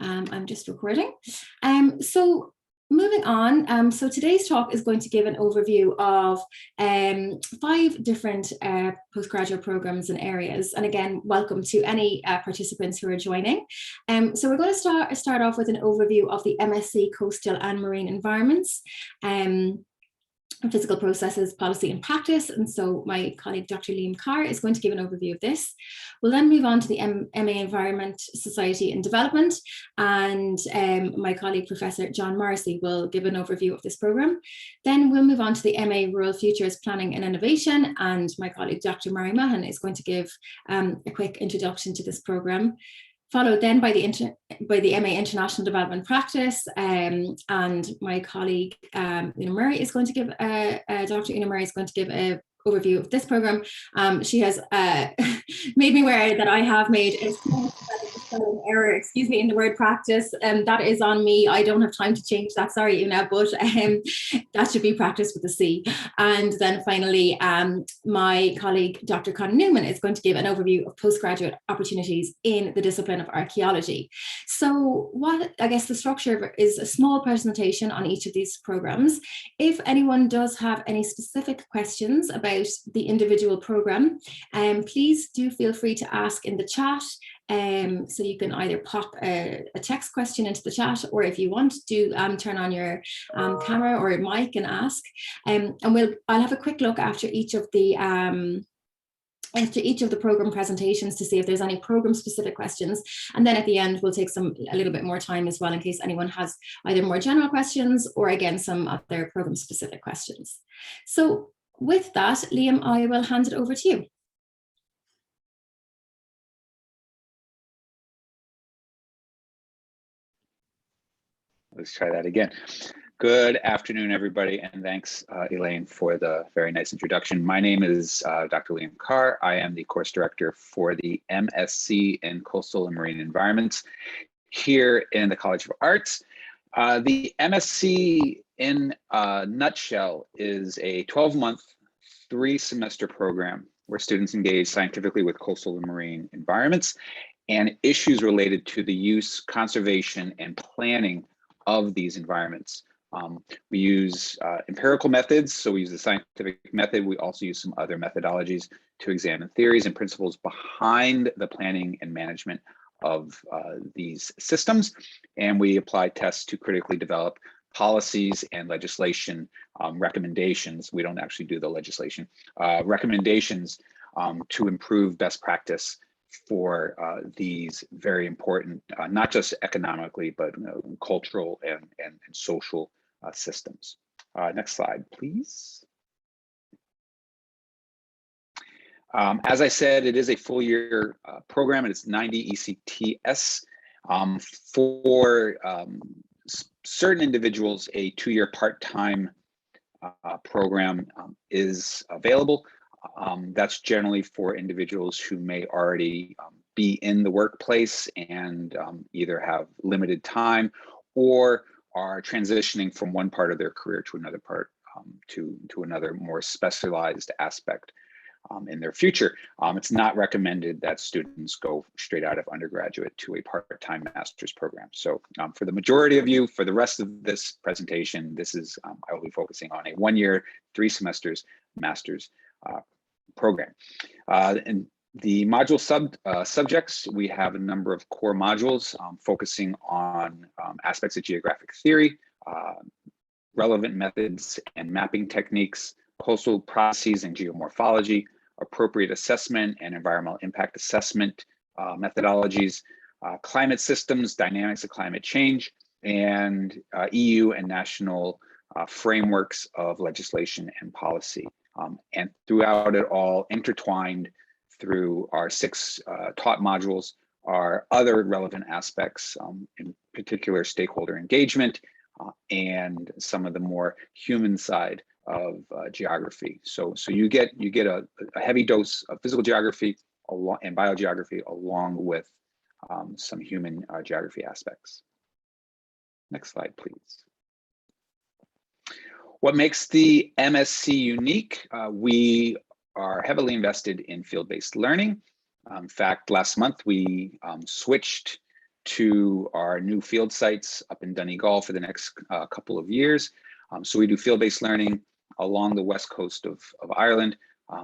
I'm just recording. So moving on, so today's talk is going to give an overview of 5 different postgraduate programs and areas. And again, welcome to any participants who are joining. So we're going to start off with an overview of the MSc Coastal and Marine Environments. Physical processes, policy and practice. And so my colleague, Dr. Liam Carr, is going to give an overview of this. We'll then move on to the MA Environment, Society and Development. And my colleague, Professor John Morrissey, will give an overview of this program. Then we'll move on to the MA Rural Futures Planning and Innovation. And my colleague, Dr. Mary Mahan, is going to give a quick introduction to this program, followed then by the MA International Development Practice, and my colleague Una Murray is going to give Dr. Una Murray is going to give an overview of this program. She has made me aware that I have made a spelling error, excuse me, in the word practice, and that is on me. I don't have time to change that, sorry, Una, but that should be practice with a C. And then finally, my colleague, Dr. Conor Newman, is going to give an overview of postgraduate opportunities in the discipline of archaeology. So what I guess the structure is a small presentation on each of these programs. If anyone does have any specific questions about the individual program, please do feel free to ask in the chat. So you can either pop a text question into the chat, or if you want to turn on your camera or mic and ask. And I'll have a quick look after each of the program presentations to see if there's any program specific questions. And then at the end, we'll take a little bit more time as well in case anyone has either more general questions or again, some other program specific questions. So with that, Liam, I will hand it over to you. Let's try that again. Good afternoon, everybody, and thanks, Elaine, for the very nice introduction. My name is Dr. Liam Carr. I am the course director for the MSc in Coastal and Marine Environments here in the College of Arts. The MSc, in a nutshell, is a 12-month, 3-semester program where students engage scientifically with coastal and marine environments and issues related to the use, conservation, and planning of these environments. We use empirical methods, so we use the scientific method. We also use some other methodologies to examine theories and principles behind the planning and management of these systems. And we apply tests to critically develop policies and legislation recommendations. We don't actually do the legislation, recommendations to improve best practice for these very important, not just economically, but cultural and social systems. Next slide, please. As I said, it is a full year program, and it's 90 ECTS. For certain individuals, a 2-year part-time program is available. That's generally for individuals who may already be in the workplace and either have limited time or are transitioning from one part of their career to another part, to another more specialized aspect in their future. It's not recommended that students go straight out of undergraduate to a part-time master's program. So for the majority of you, for the rest of this presentation, this is, I will be focusing on a 1-year, 3 semesters master's program. And the module subjects, we have a number of core modules focusing on aspects of geographic theory, relevant methods and mapping techniques, coastal processes and geomorphology, appropriate assessment and environmental impact assessment methodologies, climate systems, dynamics of climate change, and EU and national frameworks of legislation and policy. And throughout it all, intertwined through our 6 taught modules, are other relevant aspects, in particular stakeholder engagement and some of the more human side of geography. So you get a heavy dose of physical geography and biogeography along with some human geography aspects. Next slide, please. What makes the MSc unique? We are heavily invested in field-based learning. In fact, last month we switched to our new field sites up in Donegal for the next couple of years. So we do field-based learning along the west coast of Ireland.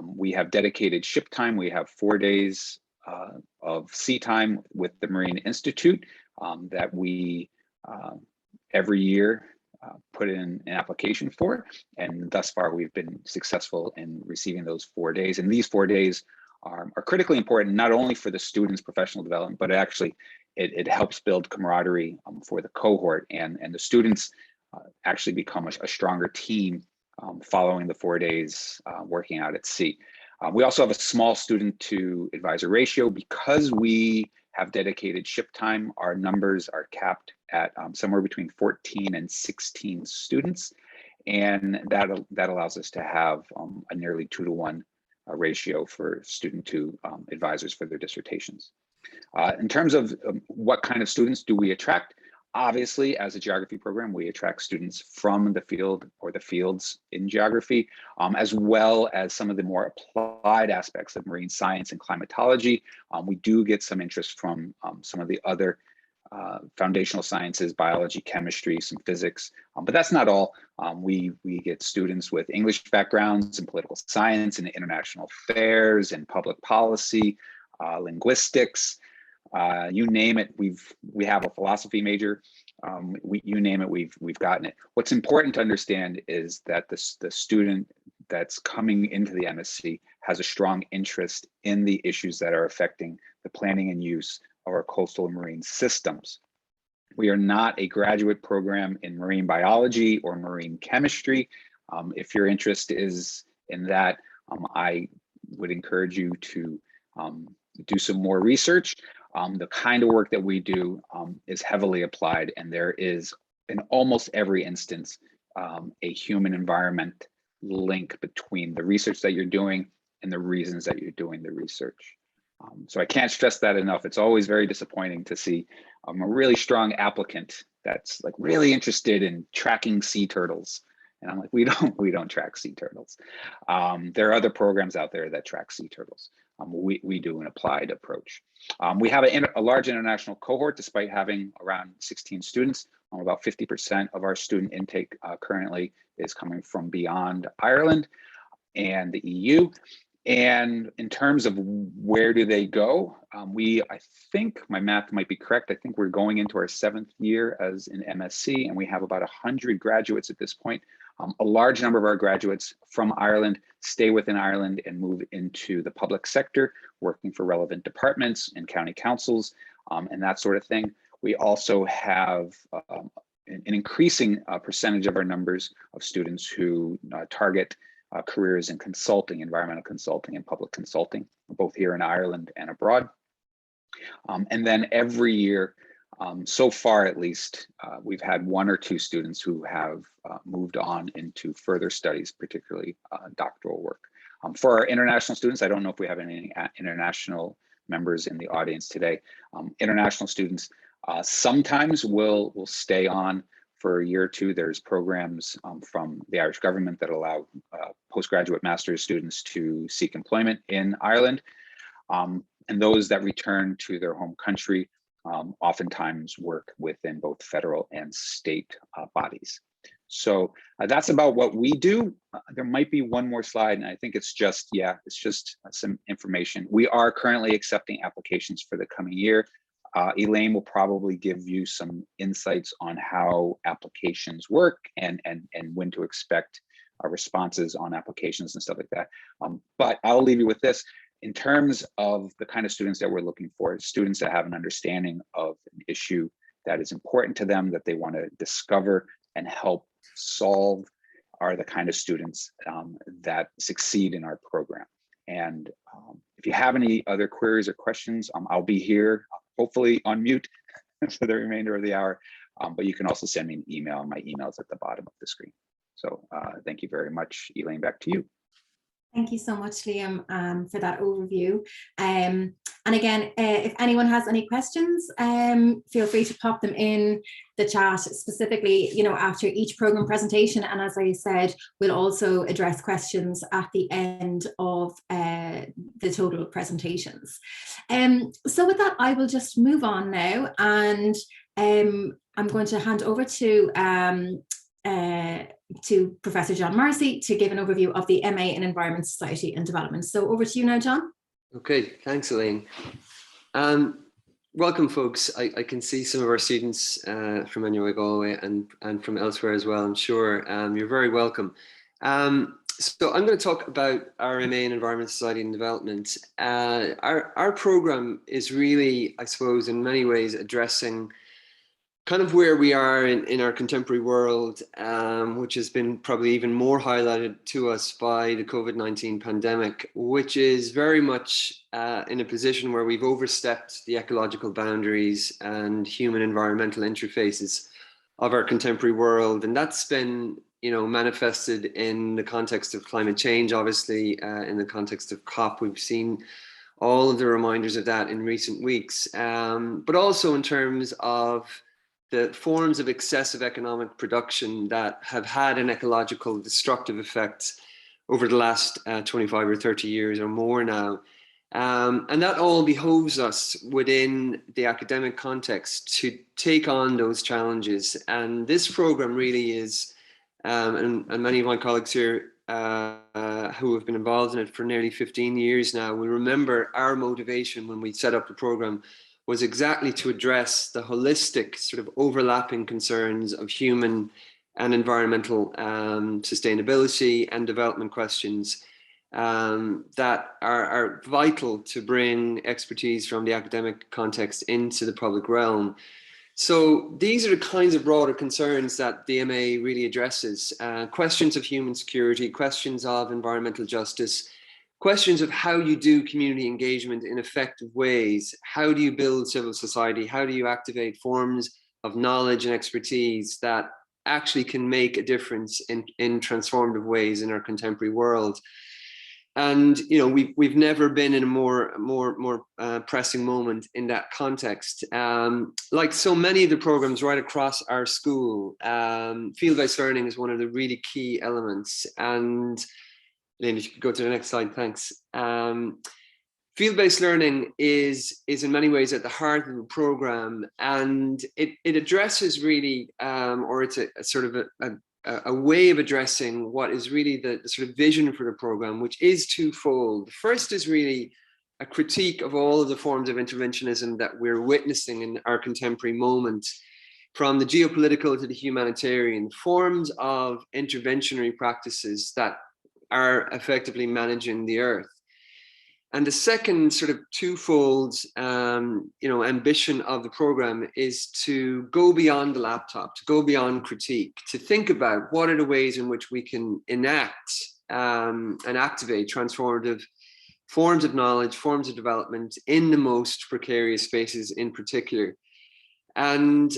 We have dedicated ship time. We have 4 days of sea time with the Marine Institute that we every year put in an application for, and thus far we've been successful in receiving those 4 days. And these 4 days are critically important, not only for the students' professional development, but actually it helps build camaraderie for the cohort, and the students actually become a stronger team following the 4 days working out at sea. We also have a small student to advisor ratio. Because we have dedicated ship time, our numbers are capped at somewhere between 14 and 16 students. And that allows us to have a nearly 2-to-1 ratio for student to advisors for their dissertations. In terms of what kind of students do we attract, obviously, as a geography program, we attract students from the field or the fields in geography, as well as some of the more applied aspects of marine science and climatology. We do get some interest from some of the other foundational sciences, biology, chemistry, some physics, but that's not all. We get students with English backgrounds in political science and international affairs and public policy, linguistics, you name it. We have a philosophy major. You name it, we've gotten it. What's important to understand is that the student that's coming into the MSc has a strong interest in the issues that are affecting the planning and use of our coastal and marine systems. We are not a graduate program in marine biology or marine chemistry. If your interest is in that, I would encourage you to do some more research. The kind of work that we do is heavily applied, and there is, in almost every instance, a human environment link between the research that you're doing and the reasons that you're doing the research. So I can't stress that enough. It's always very disappointing to see a really strong applicant that's like really interested in tracking sea turtles. And I'm like, we don't track sea turtles. There are other programs out there that track sea turtles. We do an applied approach. We have a large international cohort, despite having around 16 students. About 50% of our student intake currently is coming from beyond Ireland and the EU. And in terms of where do they go, I think my math might be correct. I think we're going into our 7th year as an MSc, and we have about 100 graduates at this point. A large number of our graduates from Ireland stay within Ireland and move into the public sector, working for relevant departments and county councils and that sort of thing. We also have an increasing percentage of our numbers of students who target careers in consulting, environmental consulting and public consulting, both here in Ireland and abroad. And then every year, so far at least, we've had 1 or 2 students who have moved on into further studies, particularly doctoral work. For our international students, I don't know if we have any international members in the audience today. International students sometimes will stay on for a year or 2. There's programs from the Irish government that allow postgraduate master's students to seek employment in Ireland. And those that return to their home country oftentimes work within both federal and state bodies. So that's about what we do. There might be one more slide, and I think it's just some information. We are currently accepting applications for the coming year. Elaine will probably give you some insights on how applications work and when to expect responses on applications and stuff like that. But I'll leave you with this. In terms of the kind of students that we're looking for, students that have an understanding of an issue that is important to them, that they want to discover and help solve, are the kind of students that succeed in our program. And if you have any other queries or questions, I'll be here, hopefully on mute for the remainder of the hour, but you can also send me an email. My email is at the bottom of the screen. So thank you very much. Elaine, back to you. Thank you so much, Liam, for that overview. And again, if anyone has any questions, feel free to pop them in the chat, specifically, after each program presentation. And as I said, we'll also address questions at the end of the total presentations. So with that, I will just move on now, and I'm going to hand over to Professor John Marcy to give an overview of the MA in Environment, Society and Development. So over to you now, John. Okay, thanks, Elaine. Welcome, folks. I can see some of our students from NUI Galway and from elsewhere as well, I'm sure. You're very welcome. So I'm going to talk about our MA in Environment, Society and Development. Our program is really, I suppose, in many ways addressing kind of where we are in our contemporary world, which has been probably even more highlighted to us by the COVID-19 pandemic, which is very much in a position where we've overstepped the ecological boundaries and human environmental interfaces of our contemporary world. And that's been, manifested in the context of climate change, obviously, in the context of COP. We've seen all of the reminders of that in recent weeks, but also in terms of the forms of excessive economic production that have had an ecological destructive effect over the last 25 or 30 years or more now. And that all behoves us within the academic context to take on those challenges. And this program really is, and many of my colleagues here who have been involved in it for nearly 15 years now, we remember our motivation when we set up the program was exactly to address the holistic sort of overlapping concerns of human and environmental sustainability and development questions that are vital to bring expertise from the academic context into the public realm. So these are the kinds of broader concerns that the MA really addresses. Questions of human security, questions of environmental justice, questions of how you do community engagement in effective ways. How do you build civil society? How do you activate forms of knowledge and expertise that actually can make a difference in transformative ways in our contemporary world? And we've never been in a more pressing moment in that context. Like so many of the programs right across our school, field-based learning is one of the really key elements. And Lynn, if you could go to the next slide, thanks. Field-based learning is in many ways at the heart of the program, and it addresses really, or it's a sort of a way of addressing what is really the sort of vision for the program, which is twofold. The first is really a critique of all of the forms of interventionism that we're witnessing in our contemporary moment, from the geopolitical to the humanitarian, forms of interventionary practices that are effectively managing the earth. And the second sort of twofold, ambition of the program is to go beyond the laptop, to go beyond critique, to think about what are the ways in which we can enact and activate transformative forms of knowledge, forms of development in the most precarious spaces in particular. And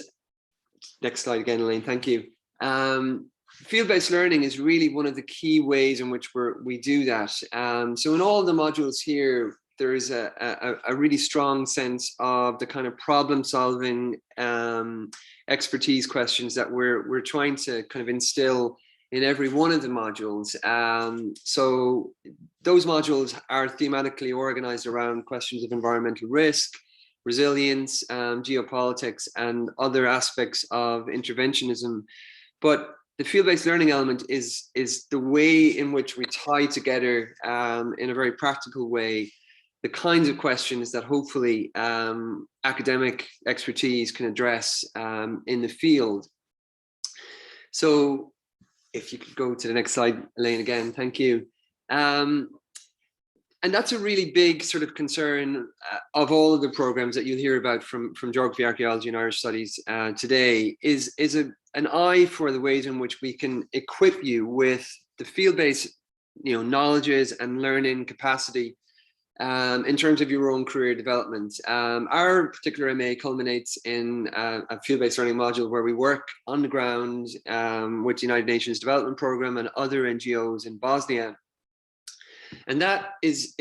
next slide again, Elaine, thank you. Field-based learning is really one of the key ways in which we do that. So in all the modules here, there is a really strong sense of the kind of problem-solving expertise questions that we're trying to kind of instill in every one of the modules. So those modules are thematically organized around questions of environmental risk, resilience, geopolitics, and other aspects of interventionism. But the field-based learning element is the way in which we tie together in a very practical way the kinds of questions that hopefully academic expertise can address in the field. So if you could go to the next slide, Elaine, again, thank you. And that's a really big sort of concern of all of the programs that you'll hear about from Geography, Archaeology and Irish Studies today is an eye for the ways in which we can equip you with the field-based knowledges and learning capacity in terms of your own career development. Our particular MA culminates in a field-based learning module where we work on the ground with the United Nations Development Programme and other NGOs in Bosnia. And that is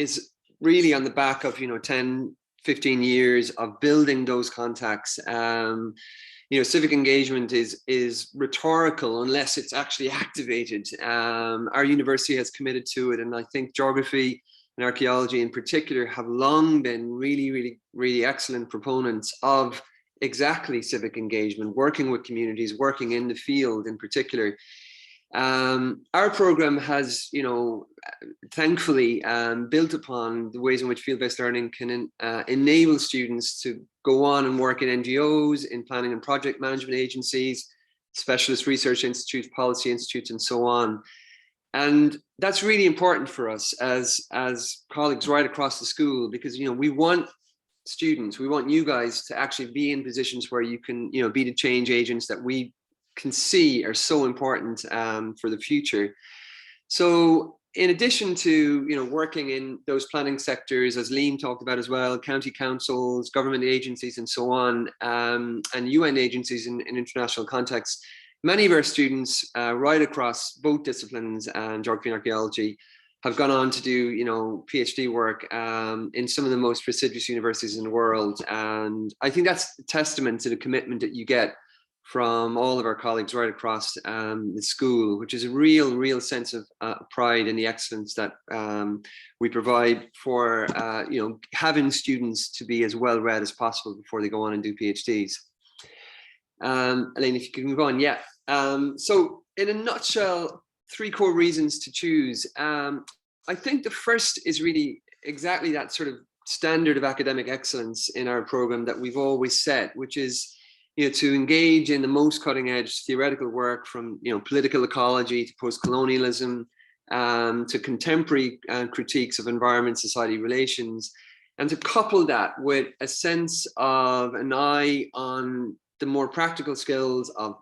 really on the back of, 10, 15 years of building those contacts. Civic engagement is rhetorical unless it's actually activated. Our university has committed to it, and I think geography and archaeology in particular have long been really, really, really excellent proponents of exactly civic engagement, working with communities, working in the field in particular. Our program has, thankfully built upon the ways in which field-based learning can enable students to go on and work in NGOs, in planning and project management agencies, specialist research institutes, policy institutes, and so on. And that's really important for us as colleagues right across the school, because, we want students, we want you guys to actually be in positions where you can, be the change agents that we can see are so important for the future. So in addition to, working in those planning sectors, as Liam talked about as well, county councils, government agencies, and so on, and UN agencies in international contexts, many of our students right across both disciplines, geography and archaeology, have gone on to do, PhD work in some of the most prestigious universities in the world. And I think that's a testament to the commitment that you get from all of our colleagues right across the school, which is a real sense of pride in the excellence that we provide for, having students to be as well read as possible before they go on and do PhDs. Elaine, if you can move on. Yeah. So in a nutshell, 3 core reasons to choose. I think the first is really exactly that sort of standard of academic excellence in our program that we've always set, which is, to engage in the most cutting edge theoretical work from, political ecology to post-colonialism, to contemporary critiques of environment, society relations, and to couple that with a sense of an eye on the more practical skills of,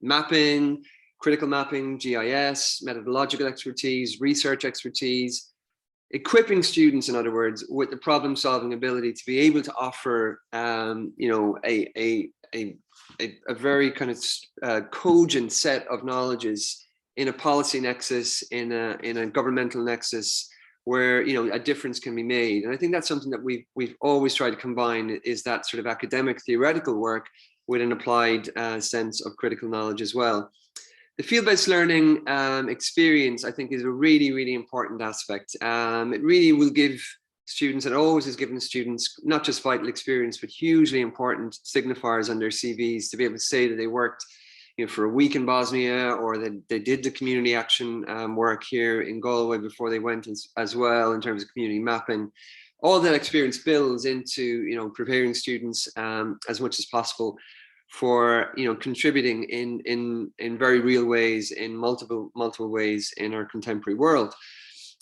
mapping, critical mapping, GIS, methodological expertise, research expertise, equipping students, in other words, with the problem-solving ability to be able to offer, a very kind of cogent set of knowledges in a policy nexus, in a governmental nexus, where a difference can be made. And I think that's something that we've always tried to combine, is that sort of academic theoretical work with an applied sense of critical knowledge as well. The field-based learning experience, I think, is a really important aspect. It really will give students, and always has given students, not just vital experience, but hugely important signifiers on their CVs, to be able to say that they worked for a week in Bosnia, or that they did the community action work here in Galway before they went as well, in terms of community mapping. All that experience builds into preparing students as much as possible for contributing in very real ways, in multiple ways in our contemporary world.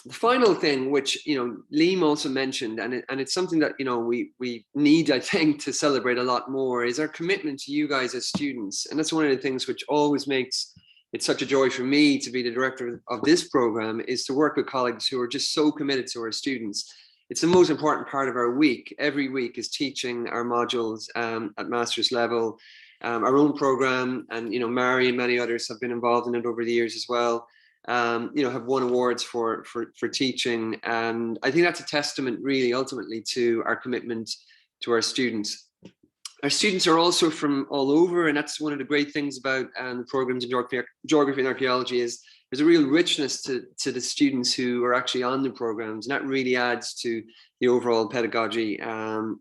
The final thing, which Liam also mentioned, and it's something that we need, I think, to celebrate a lot more, is our commitment to you guys as students. And that's one of the things which always makes it such a joy for me to be the director of this program, is to work with colleagues who are just so committed to our students. It's the most important part of our week. Every week is teaching our modules at master's level. Our own program, and Mary and many others have been involved in it over the years as well. Have won awards for teaching, and I think that's a testament, really, ultimately, to our commitment to our students. Our students are also from all over, and that's one of the great things about the programs in geography and archaeology, is there's a real richness to the students who are actually on the programs, and that really adds to the overall pedagogy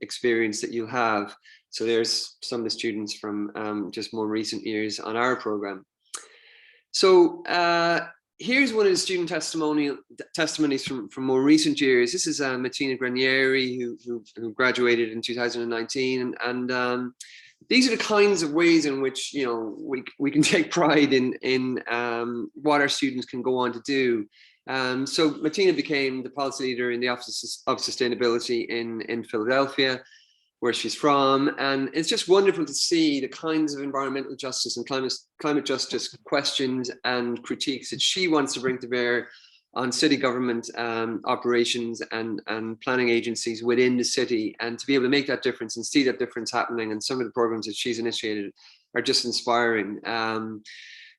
experience that you'll have. So there's some of the students from just more recent years on our program. So here's one of the student testimonies from more recent years. This is Martina Granieri, who graduated in 2019, and these are the kinds of ways in which we can take pride in what our students can go on to do. So Martina became the policy leader in the Office of Sustainability in Philadelphia, where she's from, and it's just wonderful to see the kinds of environmental justice and climate justice questions and critiques that she wants to bring to bear on city government operations and planning agencies within the city, and to be able to make that difference and see that difference happening. And some of the programs that she's initiated are just inspiring.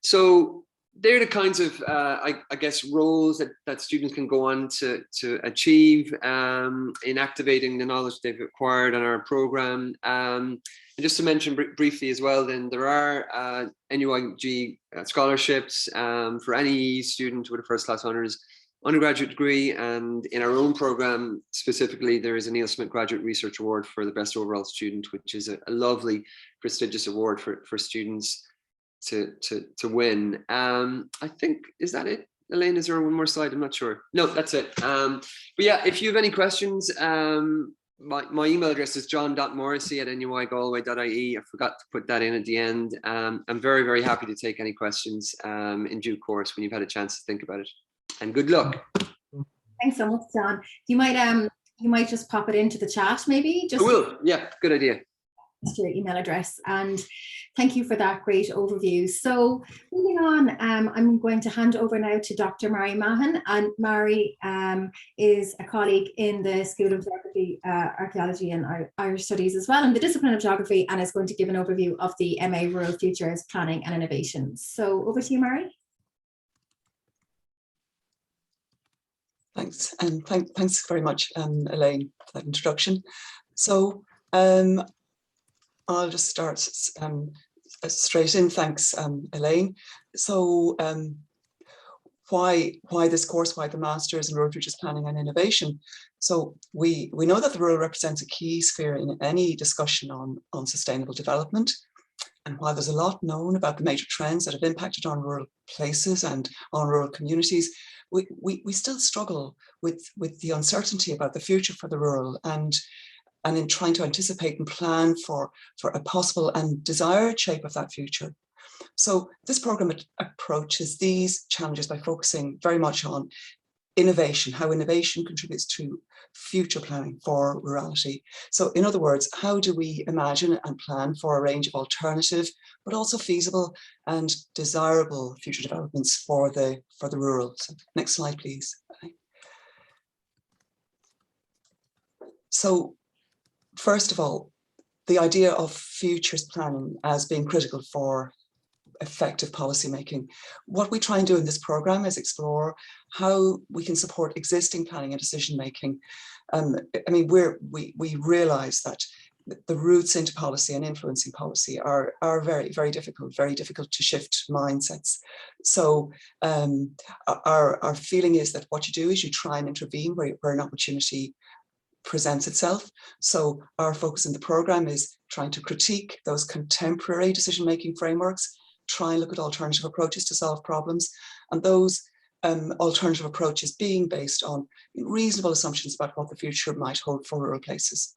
So they're the kinds of, I guess, roles that students can go on to achieve in activating the knowledge they've acquired on our program. And just to mention briefly as well, then there are NUIG scholarships for any student with a first class honours undergraduate degree, and in our own program specifically, there is a Neil Smith Graduate Research Award for the best overall student, which is a lovely, prestigious award for students to win. I think, is that it? Elaine, is there one more slide? I'm not sure. No, that's it. But yeah, if you have any questions, my email address is john.morrissey@nuigalway.ie. I forgot to put that in at the end. I'm very, very happy to take any questions in due course when you've had a chance to think about it. And good luck. Thanks so much, John. You might just pop it into the chat, maybe. I will. Yeah, good idea. Your email address, and thank you for that great overview. So moving on, I'm going to hand over now to Dr. Mary Mahan, and Mary is a colleague in the School of Geography, Archaeology and Irish Studies as well in the discipline of geography, and is going to give an overview of the MA Rural Futures Planning and Innovations. So over to you, Mary. Thanks, and thanks very much, Elaine, for that introduction. So I'll just start straight in. Thanks, Elaine. So why this course? Why the Masters in Rural Futures Planning and Innovation? So we know that the rural represents a key sphere in any discussion on sustainable development. And while there's a lot known about the major trends that have impacted on rural places and on rural communities, we still struggle with the uncertainty about the future for the rural, and in trying to anticipate and plan for a possible and desired shape of that future. So this program approaches these challenges by focusing very much on innovation, how innovation contributes to future planning for rurality. So in other words, how do we imagine and plan for a range of alternative, but also feasible and desirable future developments for the rural? So next slide, please. So first of all, the idea of futures planning as being critical for effective policymaking. What we try and do in this program is explore how we can support existing planning and decision making. I mean, we realize that the routes into policy and influencing policy are very, very difficult to shift mindsets. So our feeling is that what you do is you try and intervene where an opportunity presents itself. So our focus in the program is trying to critique those contemporary decision-making frameworks, try and look at alternative approaches to solve problems, and those alternative approaches being based on reasonable assumptions about what the future might hold for rural places.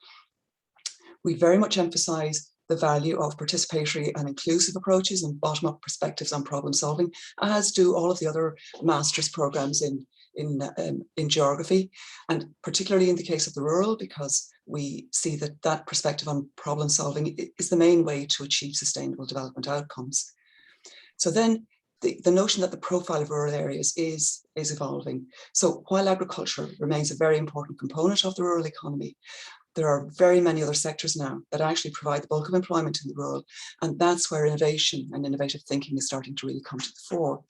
We very much emphasize the value of participatory and inclusive approaches and bottom-up perspectives on problem solving, as do all of the other master's programs in geography, and particularly in the case of the rural, because we see that perspective on problem solving is the main way to achieve sustainable development outcomes. So then the notion that the profile of rural areas is evolving. So while agriculture remains a very important component of the rural economy, there are very many other sectors now that actually provide the bulk of employment in the rural, and that's where innovation and innovative thinking is starting to really come to the fore,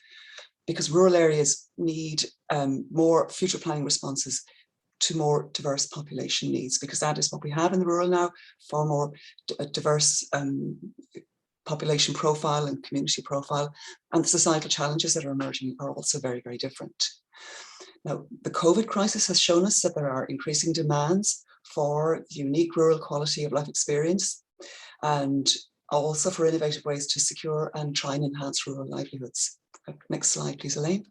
because rural areas need more future planning responses to more diverse population needs, because that is what we have in the rural now, far more diverse population profile and community profile, and the societal challenges that are emerging are also very, very different. Now, the COVID crisis has shown us that there are increasing demands for the unique rural quality of life experience, and also for innovative ways to secure and try and enhance rural livelihoods. Next slide, please, Elaine.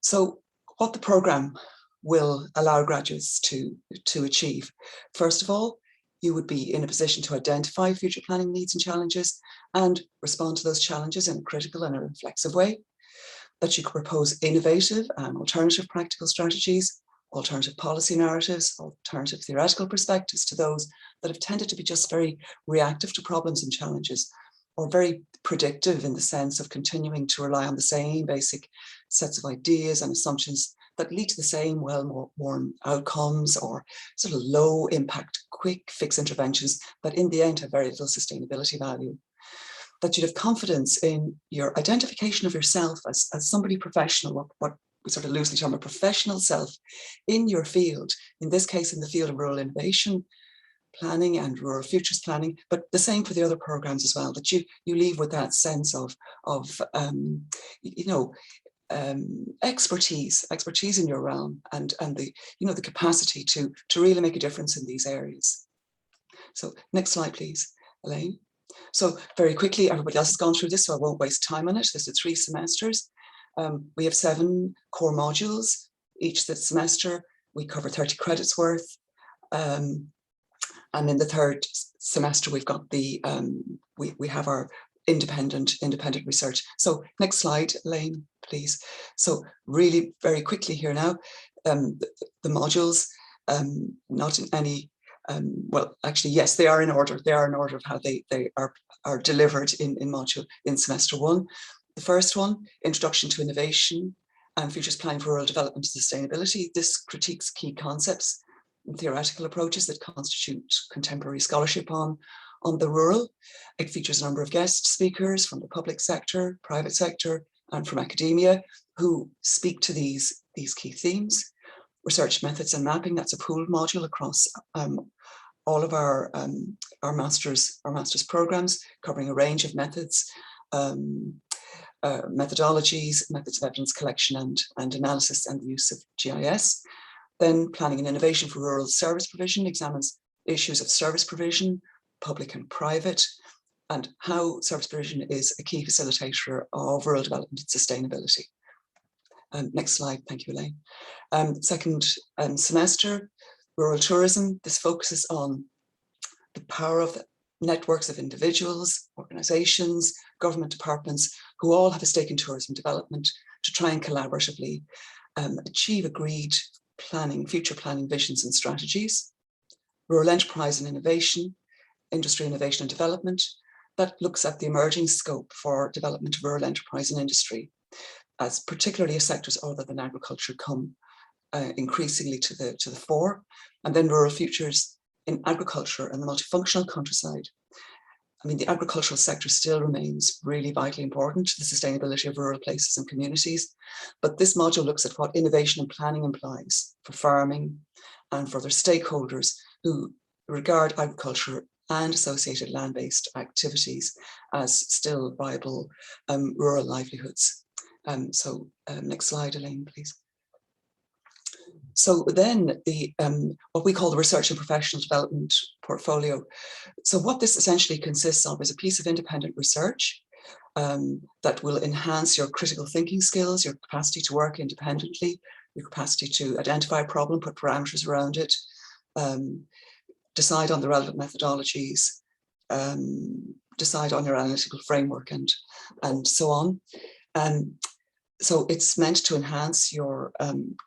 So what the program will allow graduates to achieve. First of all, you would be in a position to identify future planning needs and challenges and respond to those challenges in a critical and a reflexive way, that you could propose innovative and alternative practical strategies, alternative policy narratives, alternative theoretical perspectives to those that have tended to be just very reactive to problems and challenges, or very predictive in the sense of continuing to rely on the same basic sets of ideas and assumptions that lead to the same well-worn outcomes, or sort of low impact, quick fix interventions that in the end have very little sustainability value. that you'd have confidence in your identification of yourself as somebody professional, what we sort of loosely term a professional self in your field, in this case in the field of rural innovation planning and rural futures planning, but the same for the other programs as well, that you leave with that sense of expertise in your realm, and the the capacity to really make a difference in these areas. So next slide, please, Elaine. So very quickly, everybody else has gone through this, so I won't waste time on it. This is 3 semesters. We have 7 core modules. Each semester, we cover 30 credits worth. And in the 3rd semester, we've got the we have our independent research. So next slide, Elaine, please. So really very quickly here now, the modules, not in any well, actually, yes, they are in order. They are in order of how they are delivered in semester 1. The first one, Introduction to Innovation and Futures Planning for Rural Development and Sustainability. This critiques key concepts and theoretical approaches that constitute contemporary scholarship on the rural. It features a number of guest speakers from the public sector, private sector, and from academia who speak to these key themes. Research methods and mapping, that's a pooled module across all of our master's programs, covering a range of methods, methodologies, methods of evidence collection and analysis, and the use of GIS. Then planning and innovation for rural service provision examines issues of service provision, public and private, and how service provision is a key facilitator of rural development and sustainability. Next slide, thank you, Elaine. Second semester, rural tourism. This focuses on the power of networks of individuals, organizations, government departments, who all have a stake in tourism development to try and collaboratively achieve agreed planning, future planning visions and strategies. Rural enterprise and innovation, industry innovation and development, that looks at the emerging scope for development of rural enterprise and industry, as particularly as sectors other than agriculture come increasingly to the fore. And then rural futures in agriculture and the multifunctional countryside. I mean, the agricultural sector still remains really vitally important to the sustainability of rural places and communities. But this module looks at what innovation and planning implies for farming and for their stakeholders who regard agriculture and associated land-based activities as still viable rural livelihoods. Next slide, Elaine, please. So then the what we call the research and professional development portfolio. So what this essentially consists of is a piece of independent research that will enhance your critical thinking skills, your capacity to work independently, your capacity to identify a problem, put parameters around it, decide on the relevant methodologies, decide on your analytical framework, and so on. So it's meant to enhance your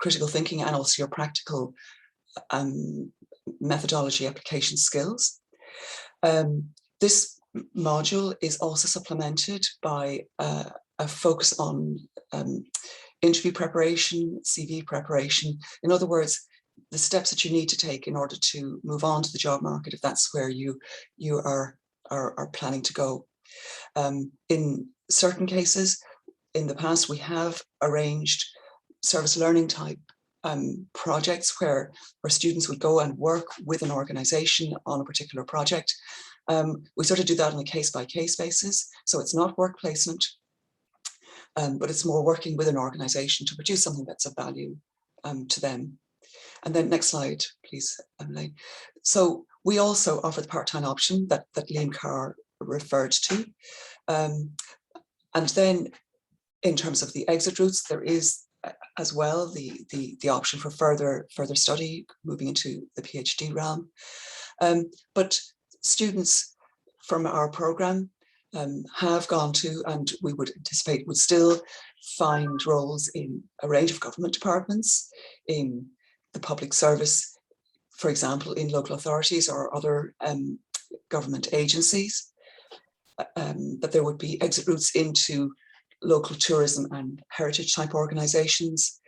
critical thinking and also your practical methodology application skills. This module is also supplemented by a focus on interview preparation, CV preparation. In other words, the steps that you need to take in order to move on to the job market, if that's where you are planning to go. In certain cases, in the past, we have arranged service learning type projects where students would go and work with an organization on a particular project. We sort of do that on a case-by-case basis. So it's not work placement, but it's more working with an organization to produce something that's of value to them. And then next slide, please, Emily. So we also offer the part-time option that Liam Carr referred to. And then in terms of the exit routes, there is as well the option for further study, moving into the PhD realm. But students from our program have gone to, and we would anticipate would still find roles in a range of government departments, in the public service, for example, in local authorities or other government agencies. That there would be exit routes into local tourism and heritage type organizations,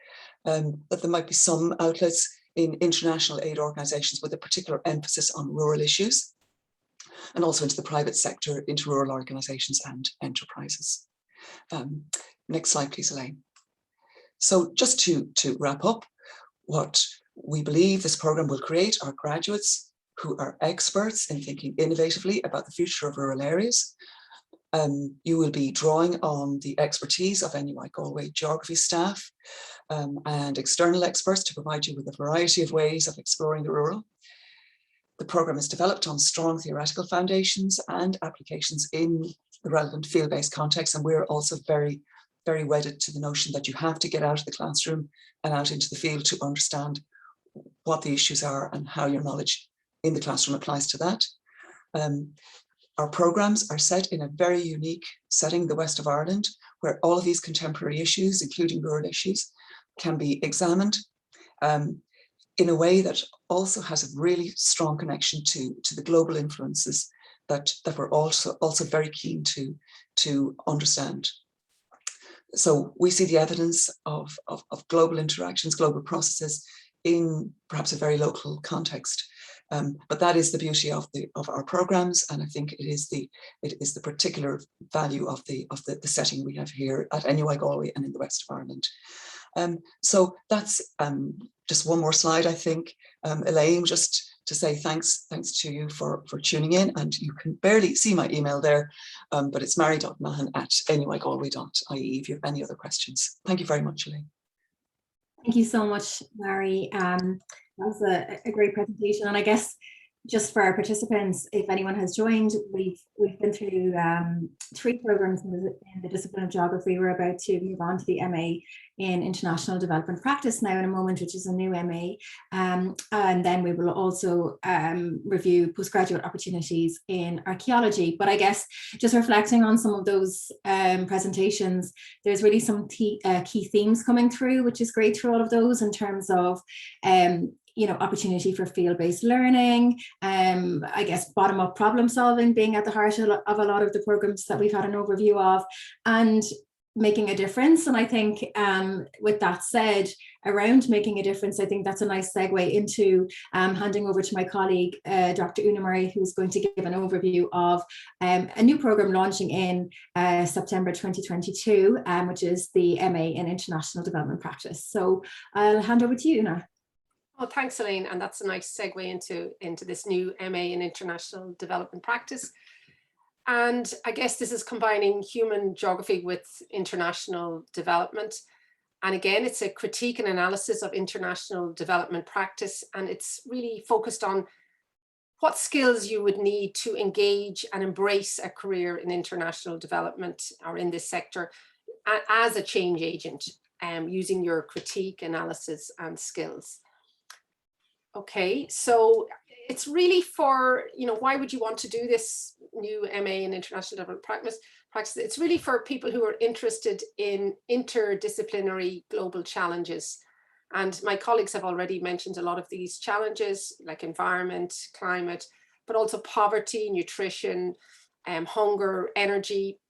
that there might be some outlets in international aid organizations with a particular emphasis on rural issues. and also into the private sector, into rural organisations and enterprises. Next slide, please, Elaine. So just to wrap up, what we believe this programme will create are graduates who are experts in thinking innovatively about the future of rural areas. You will be drawing on the expertise of NUI Galway geography staff and external experts to provide you with a variety of ways of exploring the rural. The programme is developed on strong theoretical foundations and applications in the relevant field-based context, and we're also very, very wedded to the notion that you have to get out of the classroom and out into the field to understand what the issues are and how your knowledge in the classroom applies to that. Our programmes are set in a very unique setting, the West of Ireland, where all of these contemporary issues, including rural issues, can be examined in a way that also has a really strong connection to the global influences that we're also very keen to understand. So we see the evidence of global interactions, global processes in perhaps a very local context. But that is the beauty of our programs, and I think it is the particular value of the setting we have here at NUI Galway and in the West of Ireland. So that's just one more slide, I think. Elaine, just to say thanks to you for tuning in, and you can barely see my email there, but it's mary.mahan@nuigalway.ie if you have any other questions. Thank you very much, Elaine. Thank you so much, Mary. That was a great presentation, and I guess just for our participants, if anyone has joined, we've been through 3 programs in the discipline of geography. We're about to move on to the MA in International Development Practice now in a moment, which is a new MA, and then we will also review postgraduate opportunities in archaeology. But I guess just reflecting on some of those presentations, there's really some key themes coming through, which is great through all of those in terms of opportunity for field-based learning, I guess bottom-up problem solving being at the heart of a lot of the programs that we've had an overview of, and making a difference. And I think with that said, around making a difference, I think that's a nice segue into handing over to my colleague, Dr. Una Murray, who's going to give an overview of a new program launching in September 2022, which is the MA in International Development Practice. So I'll hand over to you, Una. Well, thanks, Elaine, and that's a nice segue into this new MA in International Development Practice. And I guess this is combining human geography with international development. And again, it's a critique and analysis of international development practice, and it's really focused on what skills you would need to engage and embrace a career in international development or in this sector as a change agent, using your critique, analysis, and skills. Okay, so it's really for, why would you want to do this new MA in International Development Practice? It's really for people who are interested in interdisciplinary global challenges. And my colleagues have already mentioned a lot of these challenges, like environment, climate, but also poverty, nutrition, hunger, energy,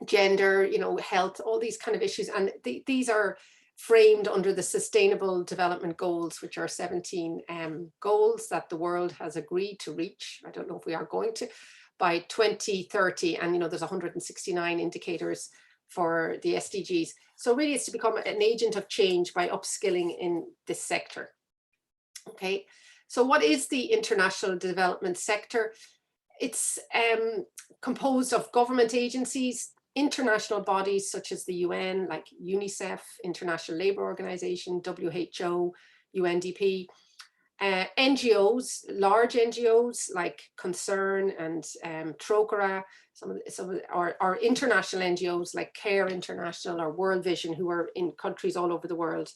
gender, health, all these kind of issues. And these are framed under the Sustainable Development Goals, which are 17 goals that the world has agreed to reach. I don't know if we are going to, by 2030. And there's 169 indicators for the SDGs. So really it's to become an agent of change by upskilling in this sector. Okay, so what is the international development sector? It's composed of government agencies, international bodies such as the UN, like UNICEF, International Labour Organization, WHO, UNDP, NGOs, large NGOs like Concern and Trócaire, some of our international NGOs like Care International or World Vision, who are in countries all over the world.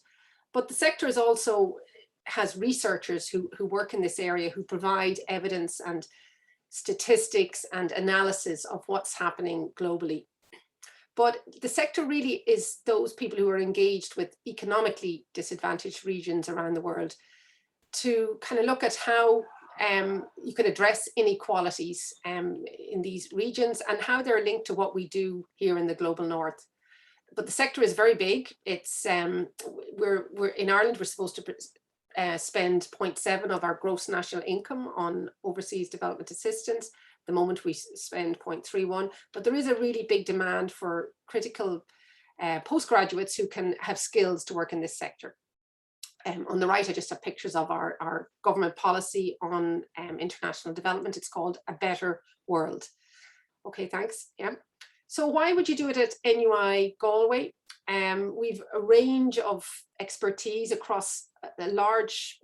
But the sector is also has researchers who work in this area, who provide evidence and statistics and analysis of what's happening globally. But the sector really is those people who are engaged with economically disadvantaged regions around the world to kind of look at how you can address inequalities in these regions and how they're linked to what we do here in the global north. But the sector is very big. It's we're in Ireland, we're supposed to spend 0.7 of our gross national income on overseas development assistance. the moment we spend 0.31, but there is a really big demand for critical postgraduates who can have skills to work in this sector. On the right, I just have pictures of our government policy on international development. It's called A Better World. Okay, thanks. Yeah. So why would you do it at NUI Galway? We've a range of expertise across a large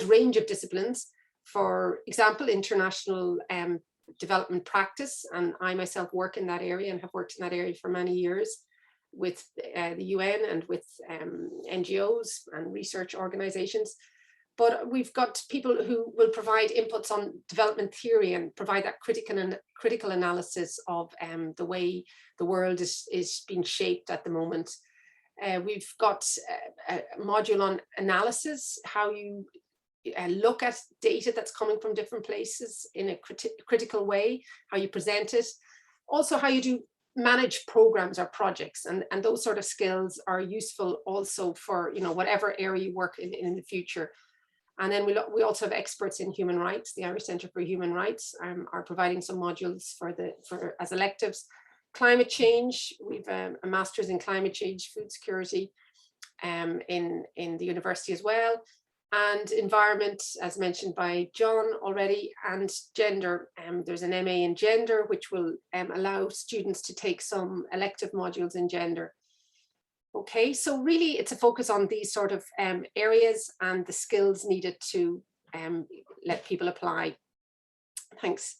range of disciplines. For example, international development practice, and I myself work in that area and have worked in that area for many years with the UN and with NGOs and research organizations. But we've got people who will provide inputs on development theory and provide that critical analysis of the way the world is being shaped at the moment. We've got a module on analysis, how you look at data that's coming from different places in a critical way, how you present it, also how you do manage programs or projects, and those sort of skills are useful also for whatever area you work in the future. And then we also have experts in human rights. The Irish Centre for Human Rights are providing some modules as electives. Climate change, we've a master's in climate change, food security in the university as well. And environment, as mentioned by John already, and gender. There's an MA in gender, which will allow students to take some elective modules in gender. Okay, so really it's a focus on these sort of areas and the skills needed to let people apply. Thanks.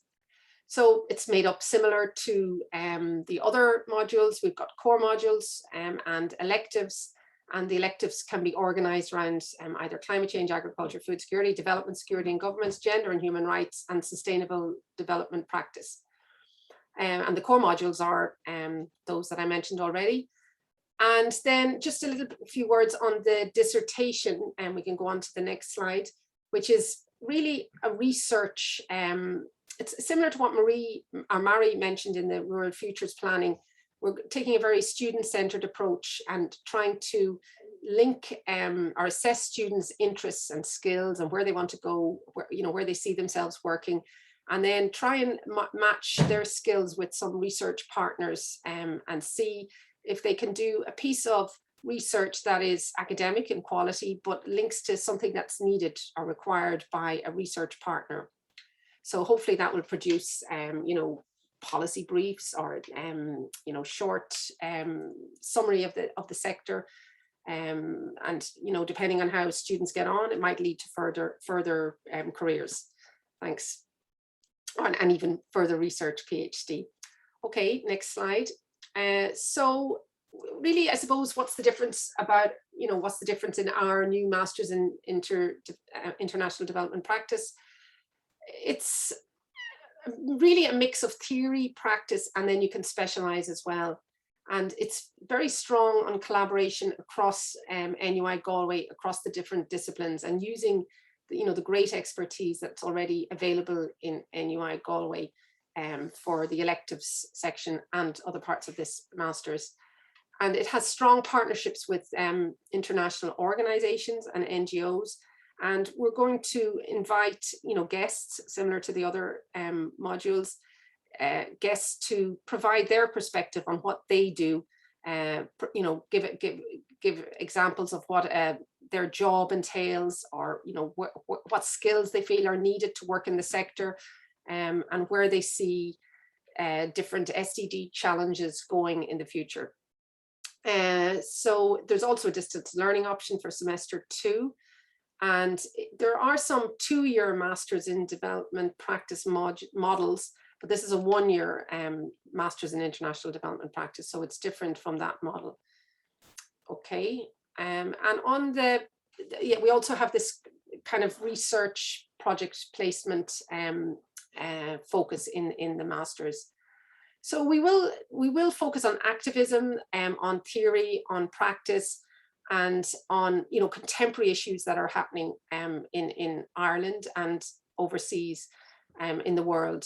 So it's made up similar to the other modules. We've got core modules and electives, and the electives can be organized around either climate change, agriculture, food security, development, security and governments, gender and human rights, and sustainable development practice. And the core modules are those that I mentioned already. And then just a few words on the dissertation, and we can go on to the next slide, which is really a research. It's similar to what Mari mentioned in the Rural Futures Planning. We're taking a very student-centered approach and trying to link or assess students' interests and skills and where they want to go, where they see themselves working, and then try and match their skills with some research partners and see if they can do a piece of research that is academic in quality, but links to something that's needed or required by a research partner. So hopefully that will produce, policy briefs or, short summary of the sector. And, depending on how students get on, it might lead to further careers. Thanks. And even further research PhD. Okay, next slide. So really, I suppose, what's the difference in our new Masters in International Development Practice? It's really a mix of theory, practice, and then you can specialize as well. And it's very strong on collaboration across NUI Galway, across the different disciplines, and using the great expertise that's already available in NUI Galway for the electives section and other parts of this Masters. And it has strong partnerships with international organizations and NGOs. And we're going to invite, guests similar to the other modules, guests to provide their perspective on what they do. Give examples of what their job entails, or what skills they feel are needed to work in the sector, and where they see different SDG challenges going in the future. So there's also a distance learning option for semester 2. And there are some 2-year Masters in Development Practice models, but this is a 1-year Masters in International Development Practice, so it's different from that model. Okay, and on we also have this kind of research project placement focus in the Masters. So we will focus on activism, on theory, on practice, and on contemporary issues that are happening in Ireland and overseas in the world.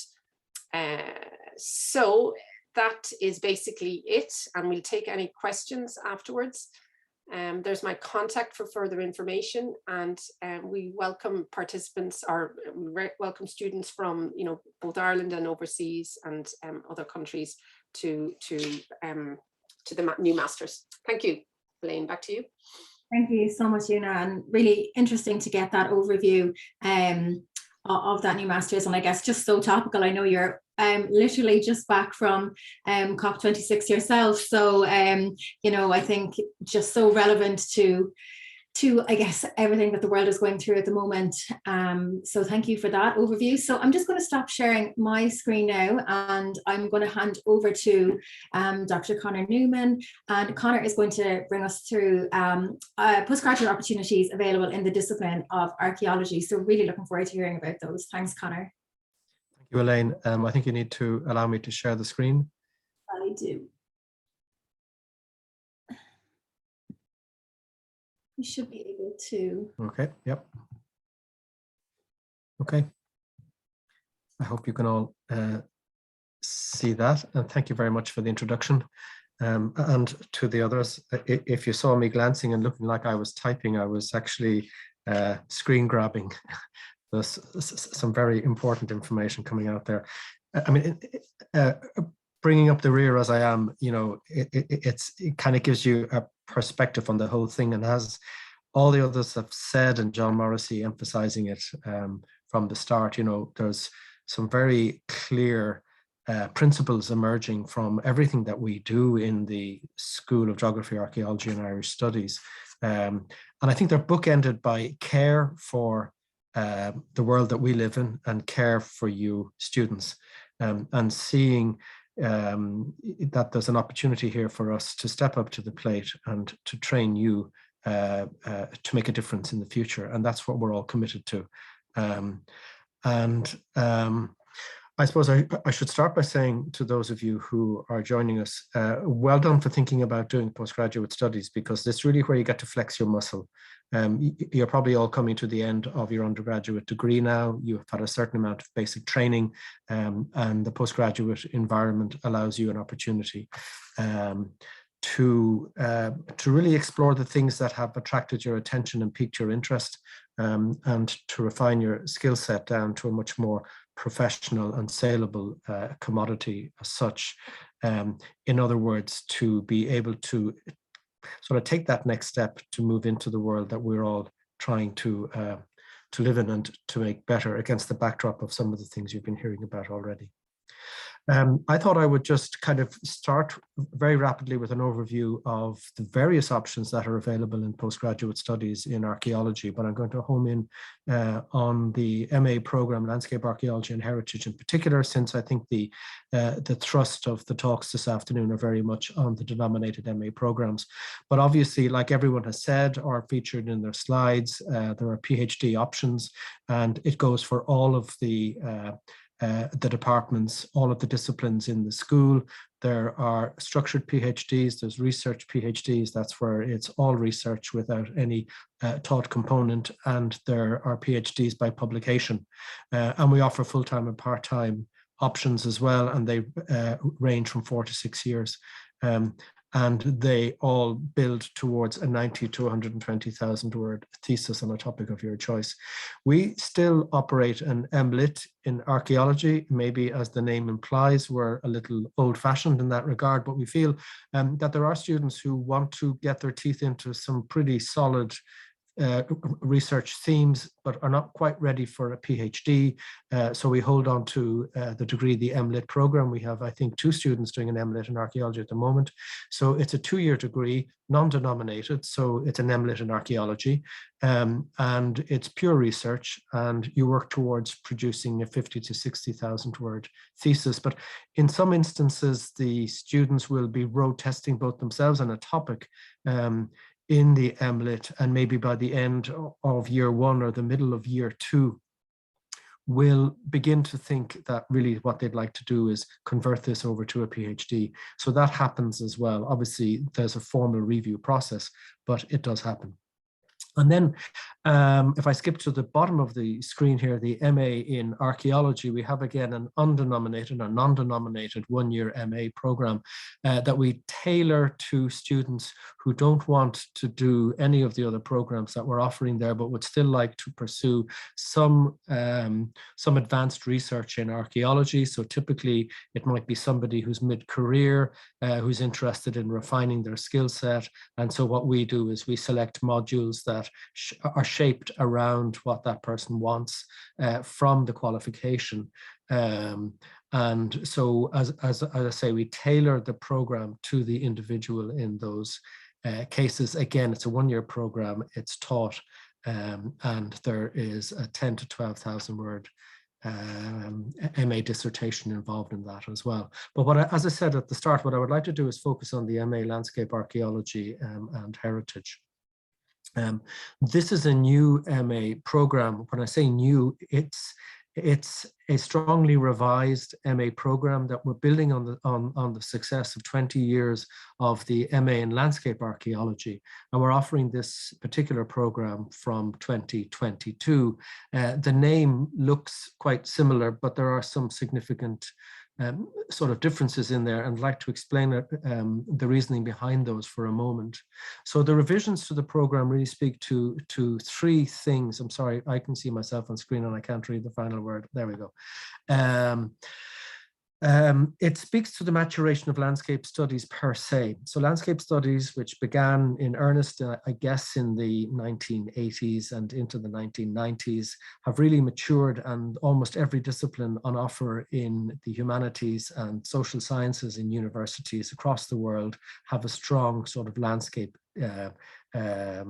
So that is basically it, and we'll take any questions afterwards. There's my contact for further information, and we welcome participants, or welcome students from, you know, both Ireland and overseas and other countries to the new masters. Thank you. Elaine, back to you. Thank you so much, Una, and really interesting to get that overview of that new masters, and I guess just so topical. I know you're literally just back from COP26 yourself, so you know, I think just so relevant to I guess everything that the world is going through at the moment. So thank you for that overview. So I'm just going to stop sharing my screen now, and I'm going to hand over to Dr. Conor Newman, and Conor is going to bring us through postgraduate opportunities available in the discipline of archaeology. So really looking forward to hearing about those. Thanks, Conor. Thank you, Elaine. I think you need to allow me to share the screen. I do. You should be able to. Okay, yep. Okay. I hope you can all see that, and thank you very much for the introduction. And to the others, if you saw me glancing and looking like I was typing, I was actually screen grabbing. There's some very important information coming out there. I mean, bringing up the rear as I am, you know, it kind of gives you a perspective on the whole thing, and as all the others have said, and John Morrissey emphasizing it from the start, you know, there's some very clear principles emerging from everything that we do in the School of Geography, Archaeology and Irish Studies. And I think they're bookended by care for the world that we live in and care for you students, and seeing that there's an opportunity here for us to step up to the plate and to train you to make a difference in the future. And that's what we're all committed to. I suppose I should start by saying to those of you who are joining us, well done for thinking about doing postgraduate studies, because this is really where you get to flex your muscle. You're probably all coming to the end of your undergraduate degree now. You've had a certain amount of basic training, and the postgraduate environment allows you an opportunity to really explore the things that have attracted your attention and piqued your interest, and to refine your skill set down to a much more professional and saleable commodity as such. In other words, to be able to sort of take that next step to move into the world that we're all trying to live in and to make better against the backdrop of some of the things you've been hearing about already. I thought I would just kind of start very rapidly with an overview of the various options that are available in postgraduate studies in archaeology, but I'm going to home in on the MA program, Landscape Archaeology and Heritage in particular, since I think the thrust of the talks this afternoon are very much on the denominated MA programs. But obviously, like everyone has said or featured in their slides, there are PhD options, and it goes for all of the departments, all of the disciplines in the school. There are structured PhDs, there's research PhDs, that's where it's all research without any taught component, and there are PhDs by publication. And we offer full-time and part-time options as well, and they range from 4 to 6 years. And they all build towards a 90 to 120,000 word thesis on a topic of your choice. We still operate an MLit in archaeology. Maybe as the name implies, we're a little old-fashioned in that regard, but we feel that there are students who want to get their teeth into some pretty solid research themes, but are not quite ready for a PhD. So we hold on to the degree, the MLit program. We have, I think, 2 students doing an MLit in archaeology at the moment. So it's a 2-year degree, non-denominated. So it's an MLit in archaeology, and it's pure research, and you work towards producing a 50 to 60,000 word thesis. But in some instances, the students will be road testing both themselves and a topic in the MLit, and maybe by the end of year 1 or the middle of year 2, will begin to think that really what they'd like to do is convert this over to a PhD. So that happens as well. Obviously, there's a formal review process, but it does happen. And then if I skip to the bottom of the screen here, the MA in Archaeology, we have again an undenominated or non-denominated one-year MA program that we tailor to students who don't want to do any of the other programs that we're offering there, but would still like to pursue some advanced research in archaeology. So typically it might be somebody who's mid-career, who's interested in refining their skill set. And so what we do is we select modules that are shaped around what that person wants from the qualification. And so as I say, we tailor the program to the individual in those cases. Again, it's a one-year program, it's taught, and there is a 10 to 12,000 word MA dissertation involved in that as well. But as I said at the start, what I would like to do is focus on the MA Landscape Archaeology and Heritage. This is a new MA program. When I say new, it's a strongly revised MA program that we're building on the success of 20 years of the MA in Landscape Archaeology. And we're offering this particular program from 2022. The name looks quite similar, but there are some significant sort of differences in there, and I'd like to explain the reasoning behind those for a moment. So the revisions to the program really speak to three things. I'm sorry, I can see myself on screen and I can't read the final word. There we go. It speaks to the maturation of landscape studies per se. So landscape studies, which began in earnest, I guess, in the 1980s and into the 1990s, have really matured, and almost every discipline on offer in the humanities and social sciences in universities across the world have a strong sort of landscape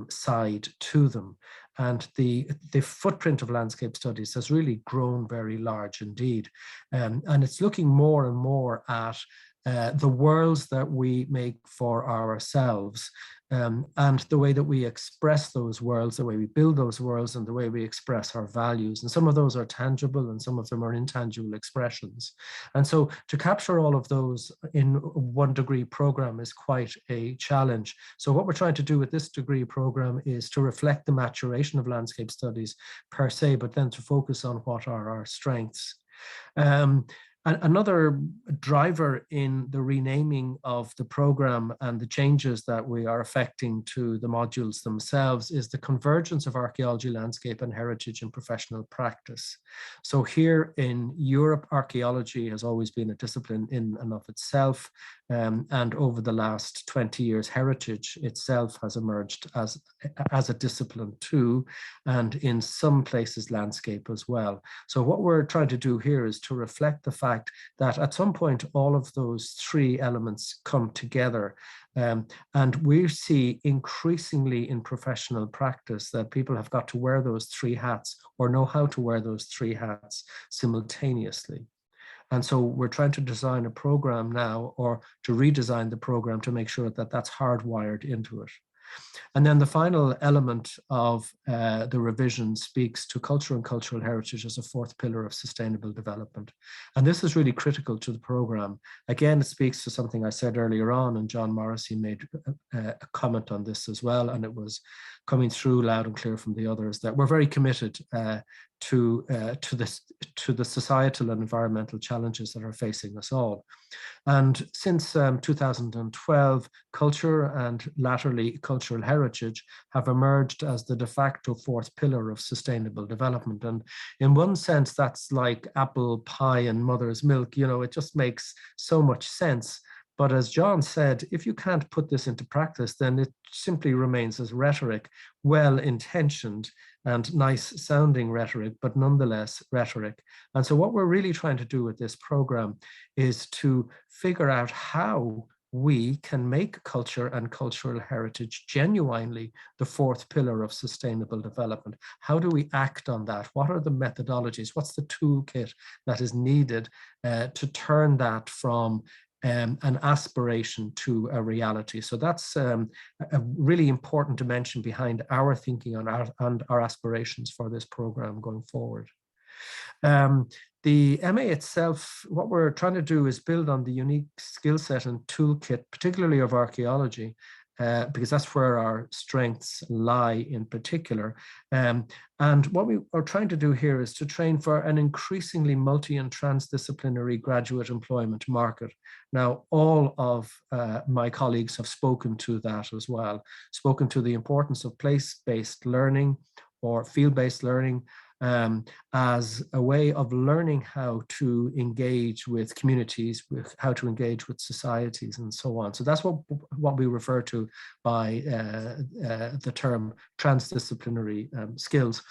side to them. And the footprint of landscape studies has really grown very large indeed. And it's looking more and more at the worlds that we make for ourselves, and the way that we express those worlds, the way we build those worlds, and the way we express our values. And some of those are tangible and some of them are intangible expressions. And so to capture all of those in one degree program is quite a challenge. So what we're trying to do with this degree program is to reflect the maturation of landscape studies per se, but then to focus on what are our strengths. Another driver in the renaming of the program and the changes that we are affecting to the modules themselves is the convergence of archaeology, landscape and heritage in professional practice. So here in Europe, archaeology has always been a discipline in and of itself. And over the last 20 years, heritage itself has emerged as a discipline too, and in some places landscape as well. So what we're trying to do here is to reflect the fact that at some point all of those three elements come together. And we see increasingly in professional practice that people have got to wear those three hats, or know how to wear those three hats simultaneously. And so we're trying to design a program now, or to redesign the program to make sure that that's hardwired into it. And then the final element of the revision speaks to culture and cultural heritage as a fourth pillar of sustainable development. And this is really critical to the program. Again, it speaks to something I said earlier on, and John Morrissey made a comment on this as well, and it was coming through loud and clear from the others, that we're very committed to the societal and environmental challenges that are facing us all. And since 2012, culture and latterly cultural heritage have emerged as the de facto fourth pillar of sustainable development. And in one sense, that's like apple pie and mother's milk. You know, it just makes so much sense. But as John said, if you can't put this into practice, then it simply remains as rhetoric, well-intentioned and nice sounding rhetoric, but nonetheless rhetoric. And so what we're really trying to do with this program is to figure out how we can make culture and cultural heritage genuinely the fourth pillar of sustainable development. How do we act on that? What are the methodologies? What's the toolkit that is needed to turn that from an aspiration to a reality? So that's a really important dimension behind our thinking on and our aspirations for this program going forward. The MA itself, what we're trying to do is build on the unique skill set and toolkit, particularly of archaeology, because that's where our strengths lie in particular. And what we are trying to do here is to train for an increasingly multi and transdisciplinary graduate employment market. Now, all of my colleagues have spoken to that as well, spoken to the importance of place-based learning or field-based learning as a way of learning how to engage with communities, with how to engage with societies and so on. So that's what we refer to by the term transdisciplinary skills.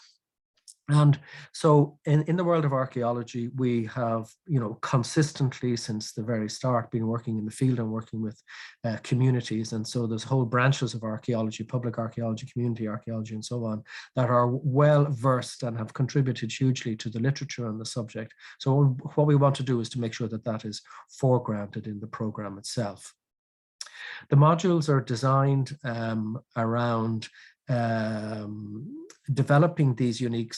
And so in the world of archaeology, we have, consistently since the very start been working in the field and working with communities. And so there's whole branches of archaeology, public archaeology, community archaeology, and so on, that are well versed and have contributed hugely to the literature on the subject. So what we want to do is to make sure that that is foregrounded in the program itself. The modules are designed around developing these unique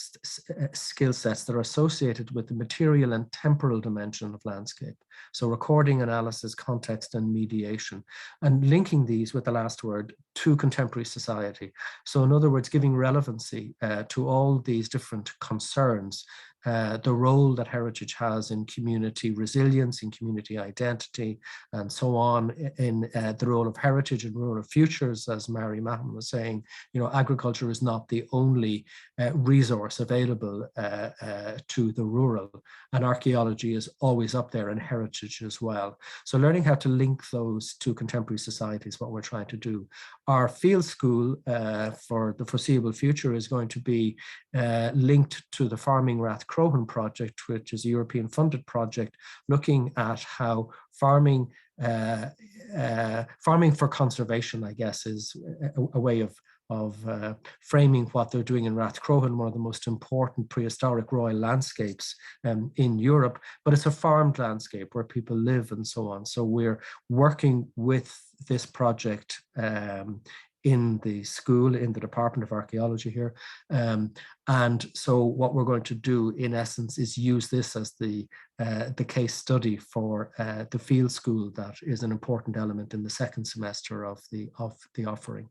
skill sets that are associated with the material and temporal dimension of landscape. So recording, analysis, context, and mediation, and linking these with the last word to contemporary society. So in other words, giving relevancy to all these different concerns, the role that heritage has in community resilience, in community identity, and so on, in the role of heritage and role of futures, as Mary Mahon was saying. Agriculture is not the only resource available to the rural, and archaeology is always up there, and heritage as well. So learning how to link those to contemporary society is what we're trying to do. Our field school for the foreseeable future is going to be linked to the Farming Rath Croghan project, which is a European funded project looking at how farming for conservation, I guess, is a way of framing what they're doing in Rath Croghan, one of the most important prehistoric royal landscapes in Europe, but it's a farmed landscape where people live and so on. So we're working with this project in the school, in the Department of Archaeology here. And so what we're going to do, in essence, is use this as the case study for the field school that is an important element in the second semester of the offering.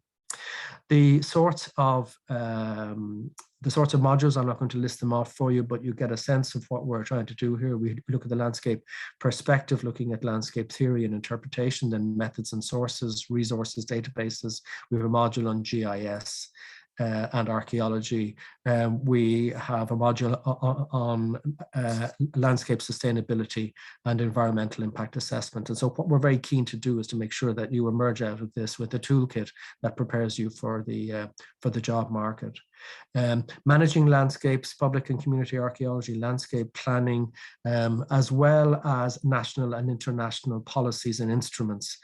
The sorts of modules, I'm not going to list them off for you, but you get a sense of what we're trying to do here. We look at the landscape perspective, looking at landscape theory and interpretation, then methods and sources, resources, databases. We have a module on GIS and archaeology. We have a module on landscape sustainability and environmental impact assessment. And so what we're very keen to do is to make sure that you emerge out of this with a toolkit that prepares you for the job market. Managing landscapes, public and community archaeology, landscape planning, as well as national and international policies and instruments.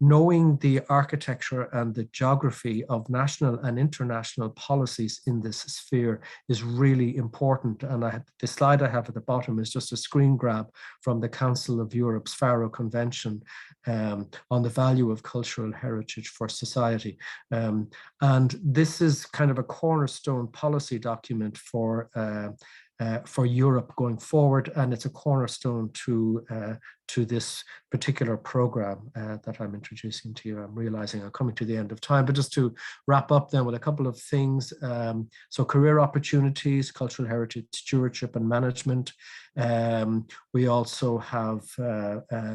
Knowing the architecture and the geography of national and international policies in this sphere is really important. And the slide I have at the bottom is just a screen grab from the Council of Europe's Faro Convention on the value of cultural heritage for society. And this is kind of a cornerstone policy document for Europe going forward, and it's a cornerstone to this particular program that I'm introducing to you. I'm realizing I'm coming to the end of time, but just to wrap up then with a couple of things. So career opportunities, cultural heritage stewardship and management. We also have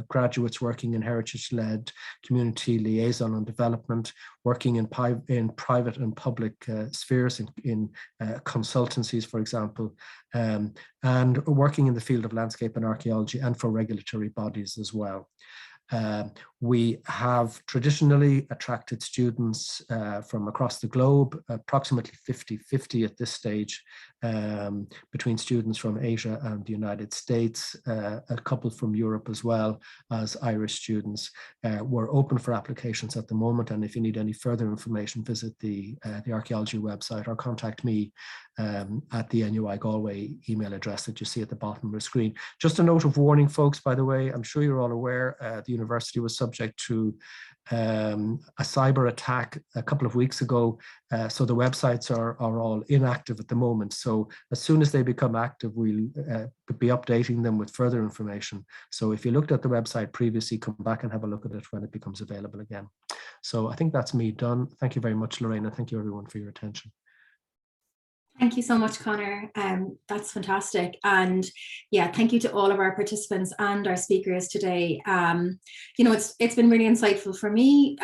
graduates working in heritage-led community liaison and development, working in private and public spheres, in consultancies, for example, and working in the field of landscape and archaeology, and for regulatory bodies as well. We have traditionally attracted students from across the globe, approximately 50-50 at this stage, between students from Asia and the United States, a couple from Europe as well as Irish students. We're open for applications at the moment, and if you need any further information, visit the archaeology website or contact me at the NUI Galway email address that you see at the bottom of the screen. Just a note of warning, folks, by the way, I'm sure you're all aware, the university was subject to a cyber attack a couple of weeks ago. So the websites are all inactive at the moment. So as soon as they become active, we'll be updating them with further information. So if you looked at the website previously, come back and have a look at it when it becomes available again. So I think that's me done. Thank you very much, Lorraine, and thank you everyone for your attention. Thank you so much, Conor. That's fantastic. And yeah, thank you to all of our participants and our speakers today. You know, it's been really insightful for me,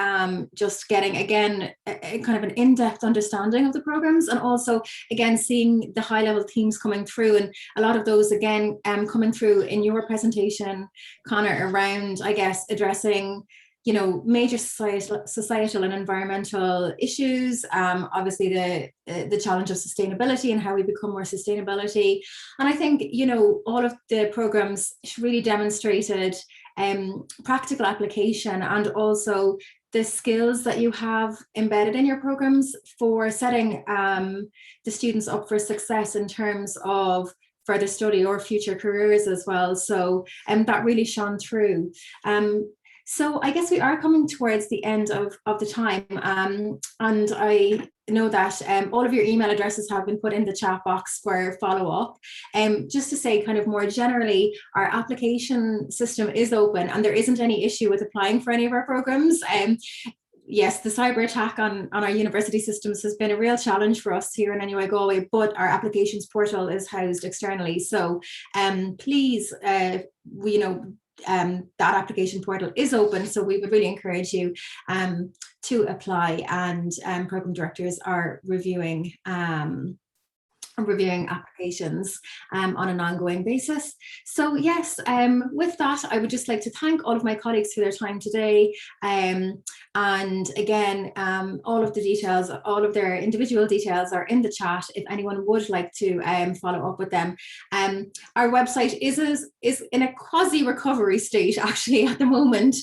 just getting, again, a kind of an in-depth understanding of the programs, and also, again, seeing the high-level themes coming through, and a lot of those, again, coming through in your presentation, Conor, around, I guess, addressing, you know, major societal and environmental issues, obviously the challenge of sustainability and how we become more sustainability. And I think, you know, all of the programs really demonstrated practical application, and also the skills that you have embedded in your programs for setting the students up for success in terms of further study or future careers as well. So that really shone through. So I guess we are coming towards the end of the time, and I know that all of your email addresses have been put in the chat box for follow-up. Just to say, kind of more generally, our application system is open and there isn't any issue with applying for any of our programs. Yes, the cyber attack on our university systems has been a real challenge for us here in NUI Galway, but our applications portal is housed externally. So please, that application portal is open, so we would really encourage you to apply, and program directors are reviewing applications on an ongoing basis. So yes, with that, I would just like to thank all of my colleagues for their time today. And again, all of the details, all of their individual details are in the chat if anyone would like to follow up with them. Our website is in a quasi-recovery state actually at the moment.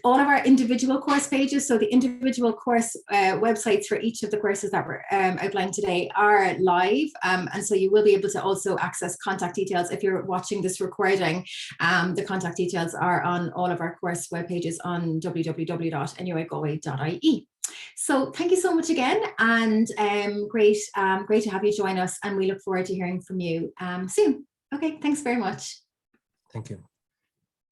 All of our individual course pages, so the individual course websites for each of the courses that were outlined today are live, and so you will be able to also access contact details if you're watching this recording. The contact details are on all of our course web pages on www.nuigalway.ie. So thank you so much again, and great to have you join us, and we look forward to hearing from you soon. Okay, thanks very much. Thank you.